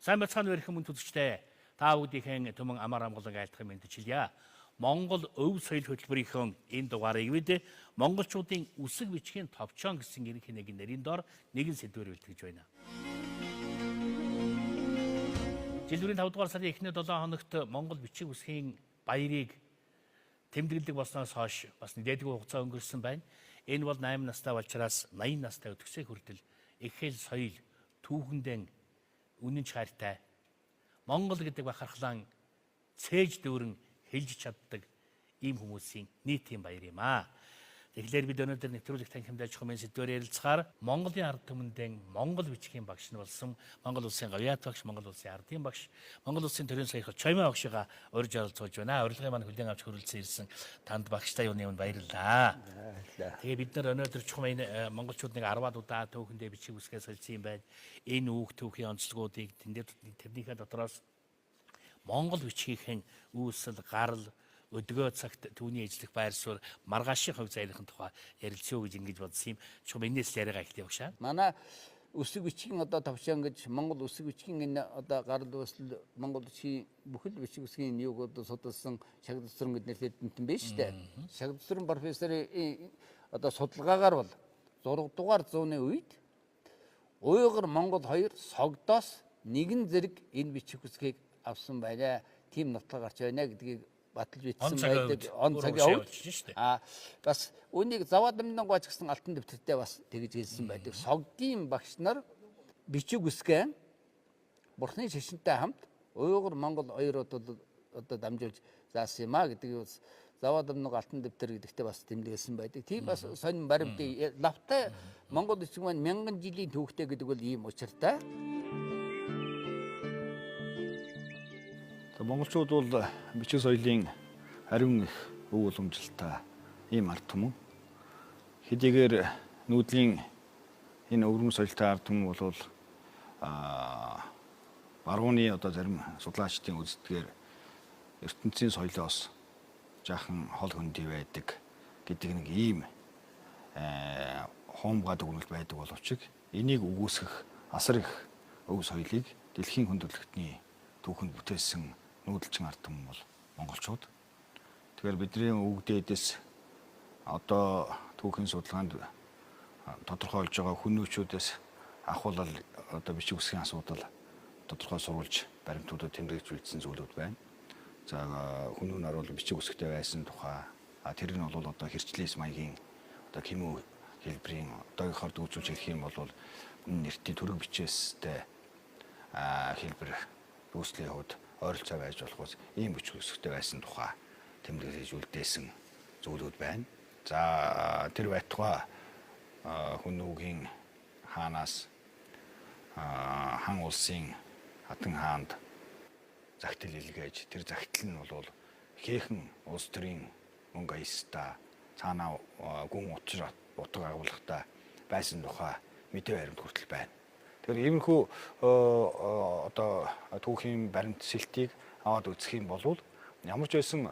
Сайн бацхан өрхөн мөн түзэгчтэй та бүдийнхэн төмөн амар амгалан айлтгах мэдчилье. Монгол өв соёл хөтөлбөрийнхэн энэ дугаарыг бид монголчуудын үсэг бичгийн товчон гэсэн ерөнхий нэгэн нэрийн дор нэгэн сэдвээр бэлтгэж байна. Жилдвэрийн 5 дугаар сарын эхний 7 хоногт Монгол бичиг үсгийн баярыг тэмдэглэдэг болсноос хойш бас нэлээдгүй хугацаа өнгөрсөн байна. Энэ бол 8 настай болчраас 80 настай өтгсэй хүртэл их хэл соёл түүхэндээ үнэн чартай Монгол гэдэг бахархлан цээж дүүрэн хэлж чаддаг ийм хүмүүсийн нийтийн баяр юм аа. Тэгэхээр бид өнөөдөр нэвтрүүлэг танхимдаж хумын сэдвээр ярилцахаар Монголын ард түмэндээ Монгол бичгийн багш нь болсон Монгол улсын говьяат багш, Монгол улсын ардын багш, Монгол улсын төрийн саяхан Чоймоо багшигаа урьж оролцуулж байна. Урилгын маань хүлээн авч хөрөлцөн ирсэн танд багштай юуны өмнө баярлалаа. Тэгээ бид нар өнөөдөр чухам энэ монголчууд нэг 10-аад удаа түүхэндээ бичиг үсгээ солилцсон юм байна. Энэ үг түүхийн онцлогуудыг тэрнийхээ дотроос Монгол бичгийн үүсэл, гарал, өдгөө цагт түүний эзлэх байр суурь, маргаашийн хувь зайлахын тухай ярилцъя гэж ингэж бодсон юм. Чухам энэс яриагаа эхлэе багшаа. Манай үсэг бичгийн одоо товчон гэж Монгол үсэг бичгийн энэ одоо гарал үүсэл Монгол бичгийн бүхэл бичиг үсгийн юуг одоо судалсан Шагадсүрэн гэдэг нэртэй тэнтэн биш үү? Шагадсүрэн профессорын одоо судалгаагаар бол 6 дугаар зууны үед Уйгур Монгол хоёр согдоос нэгэн зэрэг энэ бичиг үсгийг авсан байна. Тим нотлого гарч байна гэдгийг баталж бичсэн байдаг. Он цагийн үед бас үүнийг Заваад Амнан гооч гэсэн алтан дэвтэртээ бас тэгж хэлсэн байдаг. Согдын багш нар бичиг үсгээ Бурхны шашинтай хамт Уйгур Монгол хоёр одоо дамжуулж заасан юм а гэдгийг бас Заваад Амнан алтан дэвтэр гэдэгтээ бас тэмдэглэсэн байдаг. Тийм бас сонин баримтыг лавтай Монгол бичиг маань 1000 жилийн түүхтэй гэдэг бол ийм учиртай. Монголчууд бол бичиг соёлын ариун их өв уламжлалтай ийм ард түмэн. Хэдийгээр нүүдлийн энэ өвөрмөн соёлтой ард түмэн бол барууны одоо зарим судлаачдын үздгээр ертөнцийн соёлоос жаахан хол хөндөй байдаг гэдэг нэг ийм хоомгой дүгнэлт байдаг боловч энийг үгүйсгэх асар их өв соёлыг дэлхийн хүндрэлтний түүхэнд бүтээсэн нүүдэлчин ард түмэн бол монголчууд. Тэгэхээр бидний үг дээдээс одоо түүхийн судалгаанд тодорхойлж байгаа хүннүүчүүдээс ахуулал одоо бичиг үсгийн асуудал тодорхой сурвалж баримтуудад тэмдэглэж үлдсэн зүйлүүд байна. За хүнүүн оруулах бичиг үсгтэй байсан тухай тэр нь бол одоо хэрчлээс маягийн одоо хэмүү хэлбэрийн одоогийнхоор дүүцүүлж хэлэх юм бол нэртийн төрөг бичээстэй хэлбэр үүслийн хувьд ойролцоо байж болохоос ийм бичиг үсгтэй байсан тухай тэмдэглэж үлдээсэн зүйлүүд байна. За тэр байтугай хүнүүгийн хаанаас хан улсын хатан хаанд загтал илгээж тэр загтал нь бол хээхэн улс төрийн мөнгө аястай цаанаа гүн утга агуулгатай байсан тухай мэдээ баримт хүртэл байна. Тэгэхээр иймэрхүү одоо түүхийн баримт сэлтийг аваад үзэх юм бол ямар ч байсан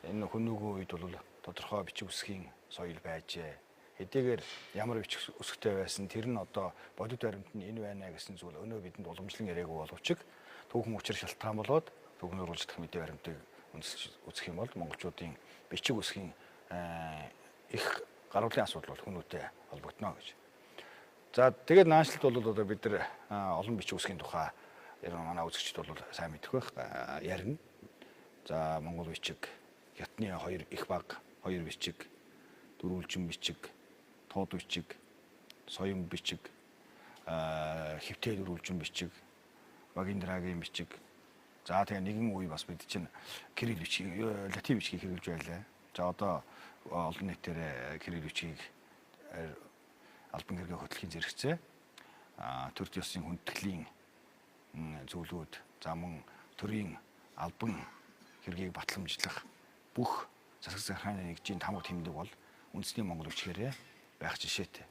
энэ хүнүүгийн үед бол тодорхой бичиг үсгийн соёл байжээ. Хэдийгээр ямар бичиг үсгтэй байсан тэр нь одоо бодит баримт нь энэ байна гэсэн зүйл өнөө бидэнд уламжлан яриагүй боловч түүхэн учир шалтгаан болоод түүхний оруулж дах мэдээ баримтыг үзэх юм бол монголчуудын бичиг үсгийн их гаруулын асуудал бол хүнүүтэй холбогдно гэж. За тэгээд наанчлалт бол одоо бид нар олон бичиг үсгийн тухай манай үзэгчд бол сайн мэдэх байх ярина. За монгол бичиг, хятадны хоёр их баг, хоёр бичиг, дөрвөлжин бичиг, тууд бичиг, соён бичиг, хэвтэй дөрвөлжин бичиг, Багиндрагийн бичиг. За тэгээ нэгэн үе бас бид чинь кирилл бичиг, латин бичгийг хэрэглэж байлаа. За одоо олон нийтээр кирилл бичгийг албан хэргийн хөтлөхийн зэрэгцээ төр ёсны хүндэтгэлийн зүйлүүд за мөн төрийн албан хэргийг батламжлах бүх засаг захиргааны нэгжийн тамга тэмдэг бол үндэсний монгол бичгээрээ байх жишээтэй.